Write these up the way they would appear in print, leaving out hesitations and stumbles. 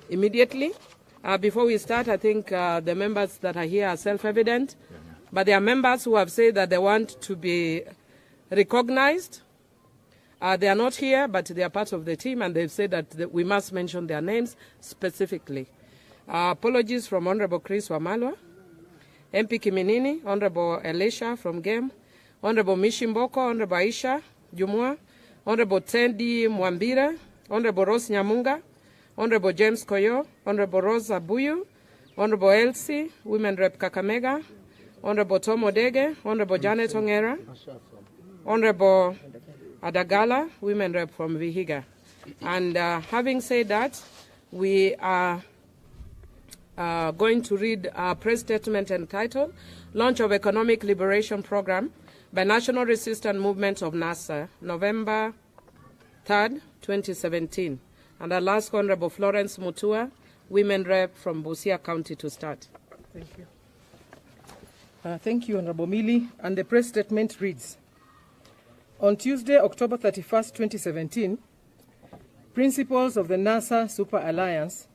immediately. Before we start, I think the members that are here are self-evident, but there are members who have said that they want to be recognized. They are not here, but they are part of the team, and they've said that we must mention their names specifically. Apologies from Honorable Chris Wamalwa, MP Kiminini, Honorable Elisha from GEM, Honorable Mishimboko, Honorable Aisha Jumwa, Honorable Tendi Mwambira, Honorable Rose Nyamunga, Honorable James Koyo, Honorable Rosa Buyu, Honorable Elsie, Women Rep Kakamega, Honorable Tom Odege, Honorable Janet Ongera, Honorable Adagala, Women Rep from Vihiga. And having said that, we are going to read our press statement entitled Launch of Economic Liberation Program by National Resistance Movement of NASA, November 3rd, 2017. And I'll ask Honorable Florence Mutua, Women Rep from Busia County, to start. Thank you. Thank you, Honorable Mili. And the press statement reads, on Tuesday, October 31st, 2017, principals of the NASA Super Alliance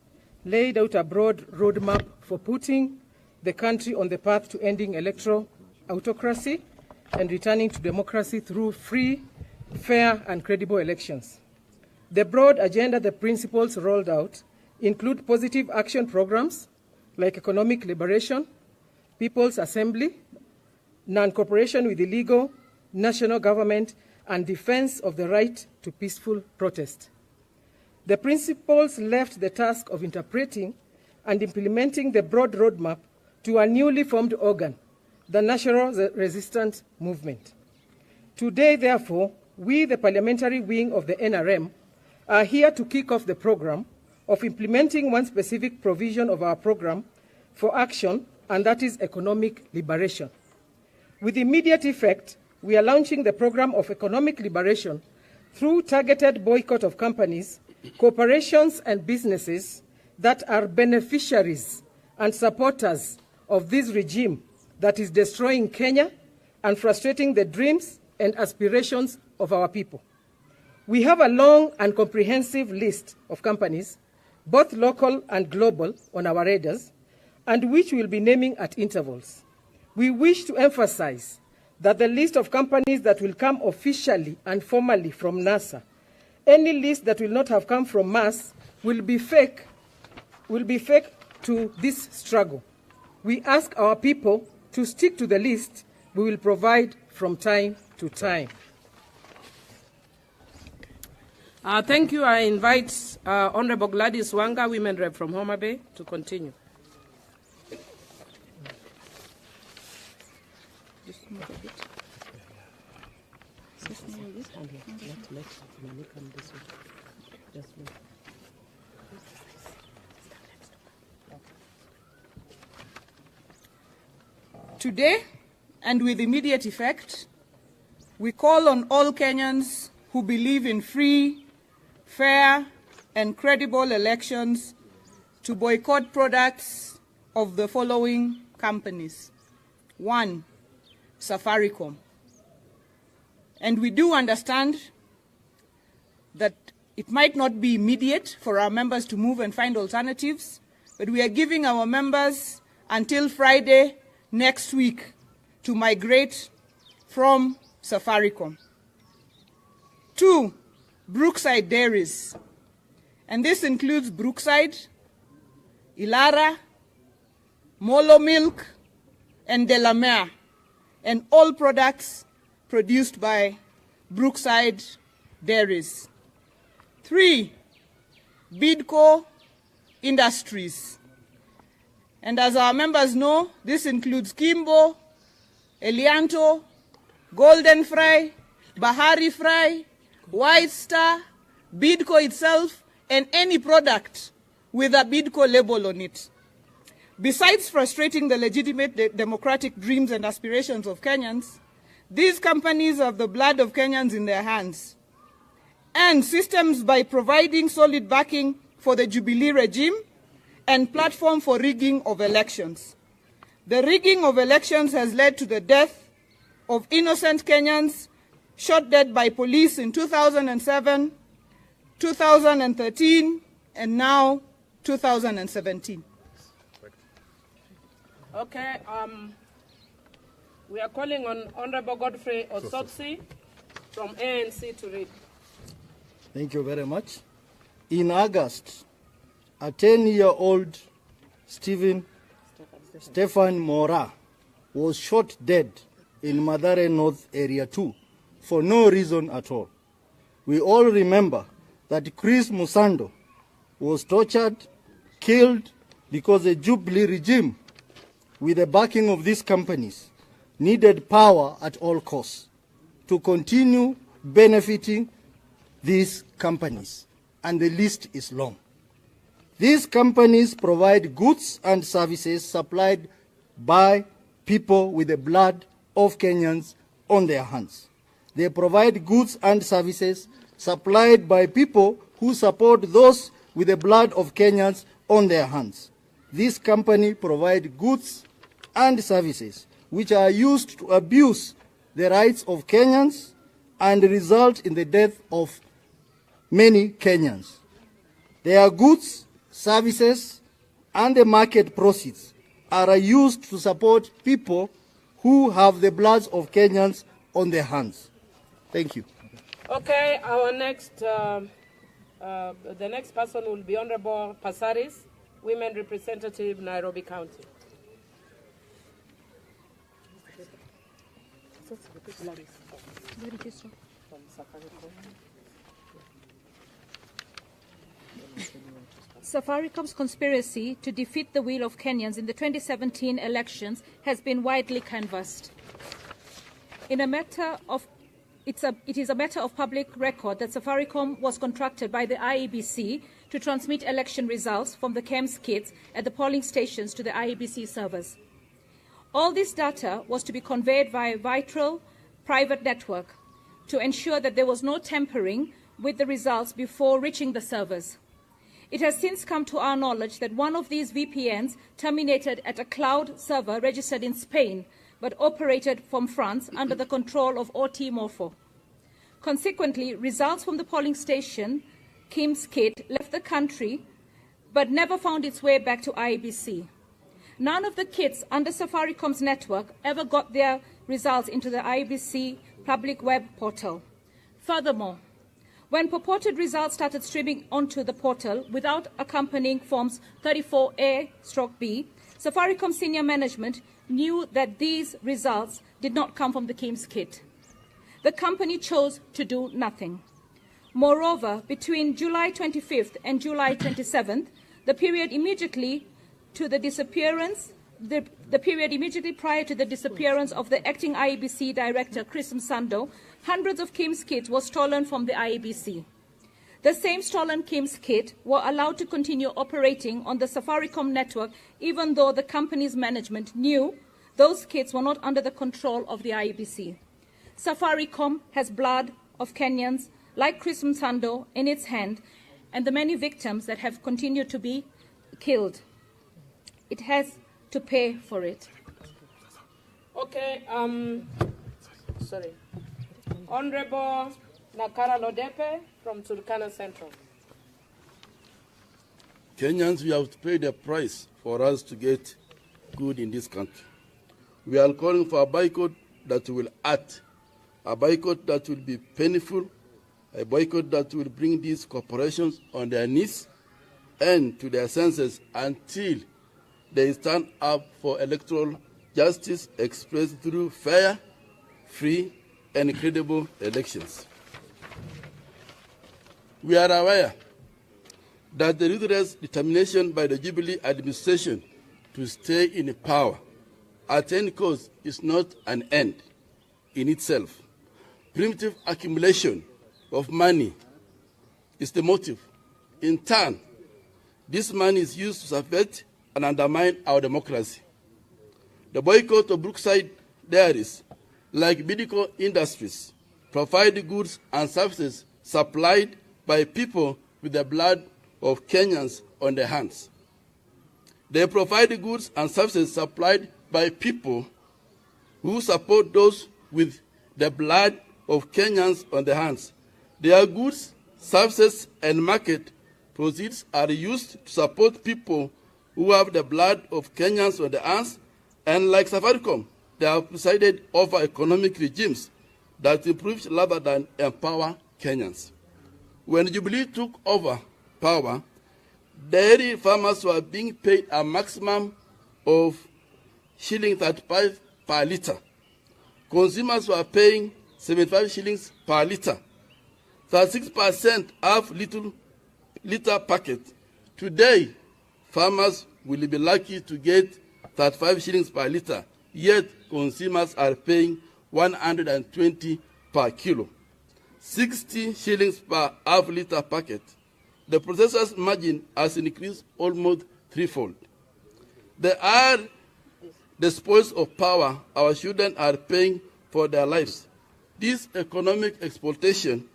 laid out a broad roadmap for putting the country on the path to ending electoral autocracy and returning to democracy through free, fair, and credible elections. The broad agenda the principals rolled out include positive action programs like economic liberation, people's assembly, non-cooperation with illegal national government, and defense of the right to peaceful protest. The principals left the task of interpreting and implementing the broad roadmap to a newly formed organ, the National Resistance Movement. Today, therefore, we, the parliamentary wing of the NRM, are here to kick off the program of implementing one specific provision of our program for action, and that is economic liberation. With immediate effect, we are launching the program of economic liberation through targeted boycott of companies, corporations, and businesses that are beneficiaries and supporters of this regime that is destroying Kenya and frustrating the dreams and aspirations of our people. We have a long and comprehensive list of companies, both local and global, on our radars, and which we'll be naming at intervals. We wish to emphasize that the list of companies that will come officially and formally from NASA, any list that will not have come from us, will be fake to this struggle. We ask our people to stick to the list we will provide from time to time. Thank you. I invite Honorable Gladys Wanga, Women Rep from Homa Bay, to continue. Just move a bit. Let Mani come this way. Just move. Today, and with immediate effect, we call on all Kenyans who believe in free, fair, and credible elections to boycott products of the following companies. 1, SAFARICOM. And we do understand that it might not be immediate for our members to move and find alternatives, but we are giving our members until Friday next week to migrate from SAFARICOM. 2, Brookside dairies. And this includes Brookside, Ilara, Molo Milk, and Delamere, and all products produced by Brookside Dairies. 3, BIDCO Industries. And as our members know, this includes Kimbo, Elianto, Golden Fry, Bahari Fry, White Star, BIDCO itself, and any product with a BIDCO label on it. Besides frustrating the legitimate democratic dreams and aspirations of Kenyans, these companies have the blood of Kenyans in their hands, and systems by providing solid backing for the Jubilee regime and platform for rigging of elections. The rigging of elections has led to the death of innocent Kenyans shot dead by police in 2007, 2013, and now 2017. Okay, we are calling on Honorable Godfrey Osotsi from ANC to read. Thank you very much. In August, a 10-year-old Stefan Mora was shot dead in Mathare North Area 2 for no reason at all. We all remember that Chris Musando was tortured, killed because the Jubilee regime, with the backing of these companies, needed power at all costs to continue benefiting these companies, and the list is long. These companies provide goods and services supplied by people with the blood of Kenyans on their hands. They provide goods and services supplied by people who support those with the blood of Kenyans on their hands. This company provide goods and services which are used to abuse the rights of Kenyans and result in the death of many Kenyans. Their goods, services, and the market proceeds are used to support people who have the bloods of Kenyans on their hands. Thank you. Okay, our next, the next person will be Honorable Pasaris, Women Representative, Nairobi County. SAFARICOM's conspiracy to defeat the will of Kenyans in the 2017 elections has been widely canvassed. It is a matter of public record that SAFARICOM was contracted by the IEBC to transmit election results from the KEMS kits at the polling stations to the IEBC servers. All this data was to be conveyed via a vital private network to ensure that there was no tampering with the results before reaching the servers. It has since come to our knowledge that one of these VPNs terminated at a cloud server registered in Spain, but operated from France under the control of OT Morpho. Consequently, results from the polling station, KEMS kit, left the country, but never found its way back to IEBC. None of the kits under SAFARICOM's network ever got their results into the IEBC public web portal. Furthermore, when purported results started streaming onto the portal without accompanying Forms 34A/B, SAFARICOM senior management knew that these results did not come from the KEMS kit. The company chose to do nothing. Moreover, between July 25th and July 27th, the period immediately prior to the disappearance of the acting IEBC director, Chris Musando, hundreds of KEMS kits were stolen from the IEBC. The same stolen KEMS kit were allowed to continue operating on the SAFARICOM network, even though the company's management knew those kits were not under the control of the IEBC. SAFARICOM has blood of Kenyans like Chris Musando in its hand, and the many victims that have continued to be killed. It has to pay for it. Okay, sorry. Honorable Nakara Lodepe from Turkana Central. Kenyans, we have to pay the price for us to get good in this country. We are calling for a boycott that will act, a boycott that will be painful, a boycott that will bring these corporations on their knees and to their senses until they stand up for electoral justice expressed through fair, free, and credible elections. We are aware that the ruthless determination by the Jubilee administration to stay in power at any cost is not an end in itself. Primitive accumulation of money is the motive. In turn, this money is used to subvert and undermine our democracy. The boycott of Brookside dairies, like BIDCO Industries, provide goods and services supplied by people with the blood of Kenyans on their hands. They provide goods and services supplied by people who support those with the blood of Kenyans on their hands. Their goods, services, and market Proceeds are used to support people who have the blood of Kenyans on their hands, and like SAFARICOM, they have presided over economic regimes that improve rather than empower Kenyans. When Jubilee took over power, dairy farmers were being paid a maximum of shilling 35 per litre. Consumers were paying 75 shillings per litre. 36% have liter packet. Today, farmers will be lucky to get 35 shillings per litre, yet consumers are paying 120 per kilo. 60 shillings per half-liter packet. The processor's margin has increased almost threefold. They are the spoils of power our children are paying for their lives. This economic exploitation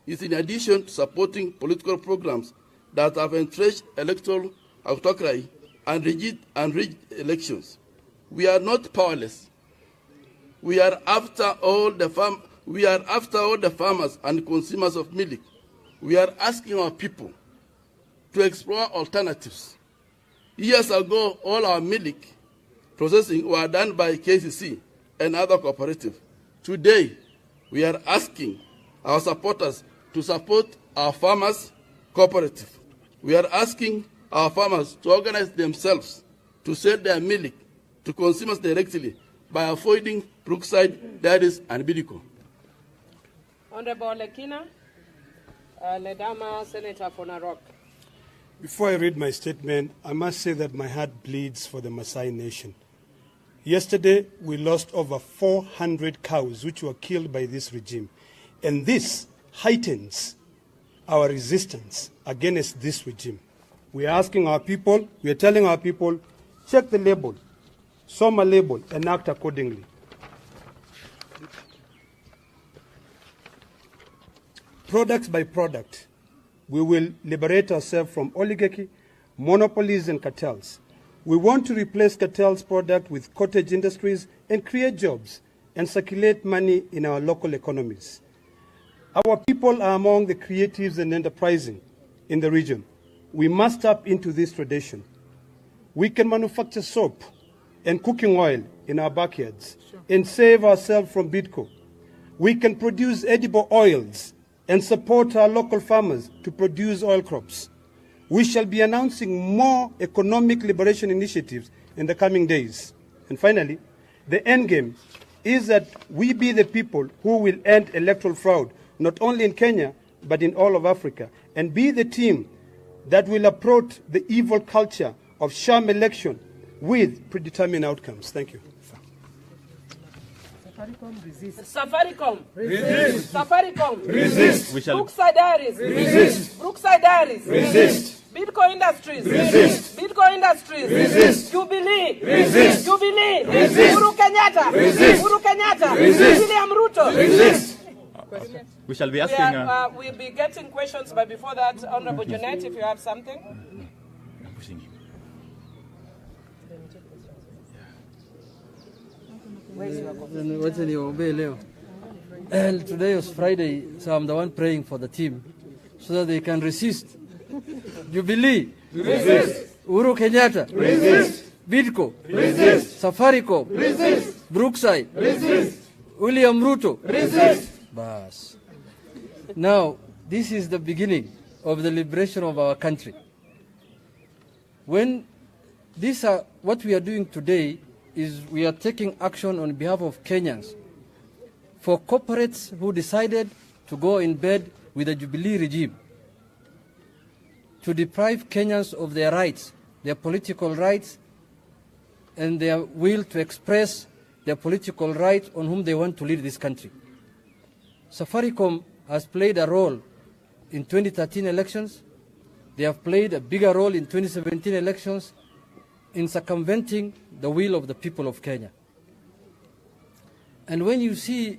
is in addition to supporting political programs that have entrenched electoral autocracy and rigged elections. We are not powerless. We are after all the farmers and consumers of milk. We are asking our people to explore alternatives. Years ago, all our milk processing were done by KCC and other cooperatives. Today, we are asking our supporters to support our farmers' cooperative. We are asking our farmers to organize themselves to sell their milk to consumers directly by avoiding Brookside, Dairies, and BIDCO. Honorable Lekina, Ledama, Senator for Narok. Before I read my statement, I must say that my heart bleeds for the Maasai Nation. Yesterday, we lost over 400 cows which were killed by this regime. And this heightens our resistance against this regime. We are asking our people, we are telling our people, check the label, SOMA label, and act accordingly. Product by product, we will liberate ourselves from oligarchy, monopolies, and cartels. We want to replace cartels' product with cottage industries and create jobs and circulate money in our local economies. Our people are among the creatives and enterprising in the region. We must tap into this tradition. We can manufacture soap and cooking oil in our backyards and save ourselves from BIDCO. We can produce edible oils and support our local farmers to produce oil crops. We shall be announcing more economic liberation initiatives in the coming days. And finally, the end game is that we be the people who will end electoral fraud, not only in Kenya, but in all of Africa, and be the team that will approach the evil culture of sham election with predetermined outcomes. Thank you. SAFARICOM resist. SAFARICOM Resist. SAFARICOM Resist. Brookside Dairies Resist. Brookside Dairies Resist. BIDCO Industries Resist. BIDCO Industries Resist. Jubilee Resist. Jubilee Resist. Uhuru Kenyatta Resist. Uhuru Kenyatta Resist. William Ruto Resist. We shall be asking. We'll be getting questions, but before that, Honorable Jonette, if you have something. And today was Friday, so I'm the one praying for the team so that they can resist. Jubilee. Resist. Uhuru Kenyatta. Resist. BIDCO. Resist. SAFARICOM. Resist. Brookside. Resist. William Ruto. Resist. Bas. Now, this is the beginning of the liberation of our country. When what we are doing today is we are taking action on behalf of Kenyans for corporates who decided to go in bed with the Jubilee regime to deprive Kenyans of their rights, their political rights, and their will to express their political rights on whom they want to lead this country. SAFARICOM has played a role in 2013 elections. They have played a bigger role in 2017 elections in circumventing the will of the people of Kenya. And when you see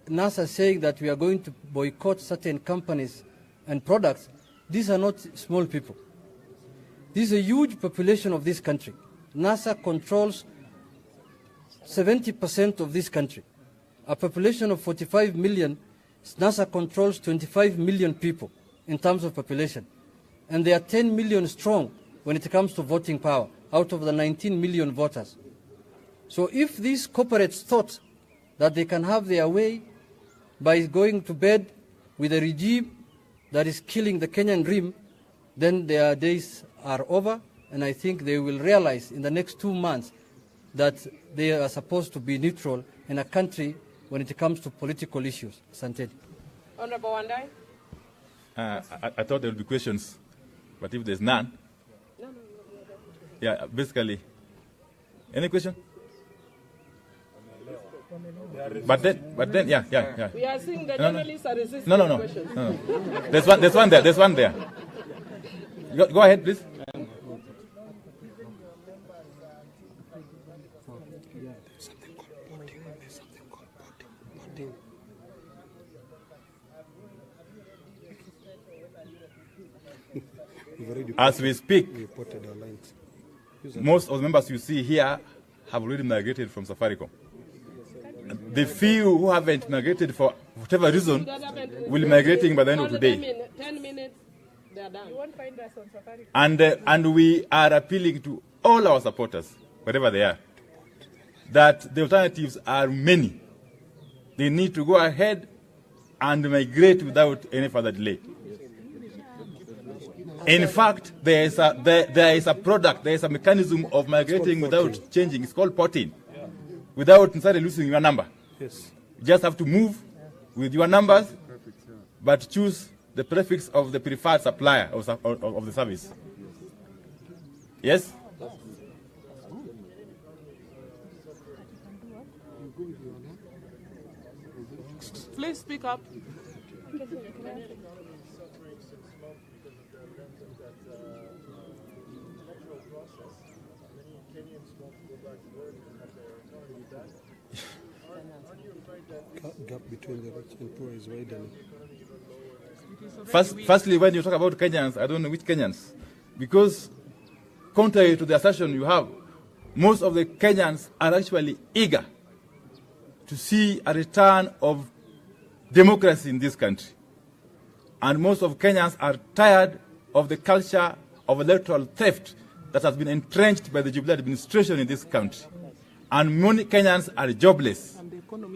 NASA saying that we are going to boycott certain companies and products, these are not small people. This is a huge population of this country. NASA controls 70% of this country. A population of 45 million, NASA controls 25 million people in terms of population. and they are 10 million strong when it comes to voting power out of the 19 million voters. So if these corporates thought that they can have their way by going to bed with a regime that is killing the Kenyan dream, then their days are over, and I think they will realize in the next 2 months that they are supposed to be neutral in a country when it comes to political issues. Asante. Honorable Wandai. I thought there would be questions, but if there's none, yeah, basically, any question? But then, yeah. We are seeing the journalists are resisting questions. No. There's one there. Go ahead, please. As we speak, most of the members you see here have already migrated from SAFARICOM. The few who haven't migrated for whatever reason will be migrating by the end of today. 10 minutes, they are done. You won't find us on SAFARICOM. And we are appealing to all our supporters, wherever they are, that the alternatives are many. They need to go ahead and migrate without any further delay. In fact, there is a product, there is a mechanism of migrating without changing. It's called porting, without necessarily losing your number. Yes. You just have to move with your numbers, but choose the prefix of the preferred supplier of the service. Yes? Please speak up. Gap between the rich and poor is widening. Firstly, when you talk about Kenyans, I don't know which Kenyans, because contrary to the assertion you have, most of the Kenyans are actually eager to see a return of democracy in this country. And most of Kenyans are tired of the culture of electoral theft that has been entrenched by the Jubilee administration in this country. And many Kenyans are jobless.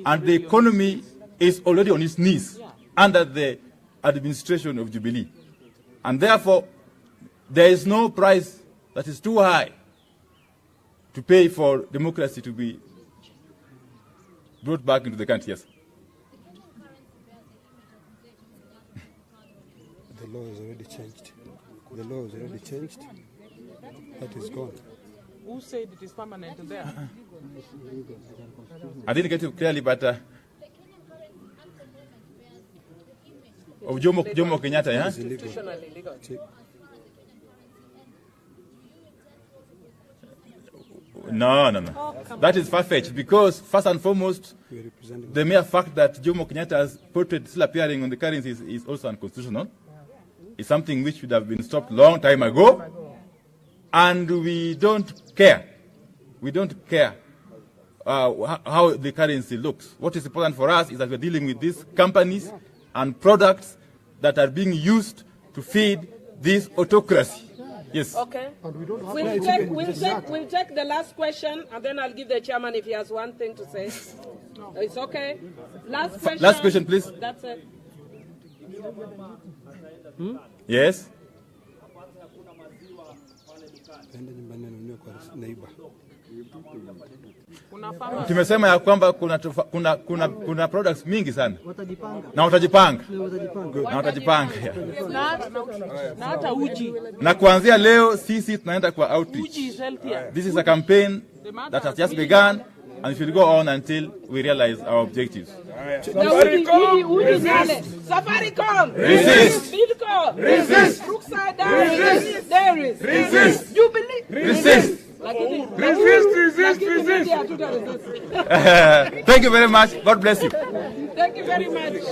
And the economy is already on its knees under the administration of Jubilee. And therefore, there is no price that is too high to pay for democracy to be brought back into the country. Yes. The law has already changed. The law has already changed. That is gone. Who said it is permanent there? I didn't get it clearly, but of Jomo Kenyatta, yeah? Constitutionally legal. No. That is far-fetched, because first and foremost, the mere fact that Jomo Kenyatta's portrait still appearing on the currency is also unconstitutional. It's something which should have been stopped long time ago. And we don't care. We don't care how the currency looks. What is important for us is that we're dealing with these companies and products that are being used to feed this autocracy. Yes. Okay. We'll take the last question, and then I'll give the chairman if he has one thing to say. It's okay. Last question. Last question, please. That's it. Yes. Tumesema ya kwamba kuna products mingi sana na watajipanga Na hata uji. Na kuanzia leo sisi tunaenda kwa outreach. This is a campaign that has just begun, and it will go on until we realize our objectives. SAFARICOM! Resist! BIDCO! Resist! BROOKSIDE! Resist! Resist! Jubilee! Resist! Resist! Thank you very much. God bless you. Thank you very much.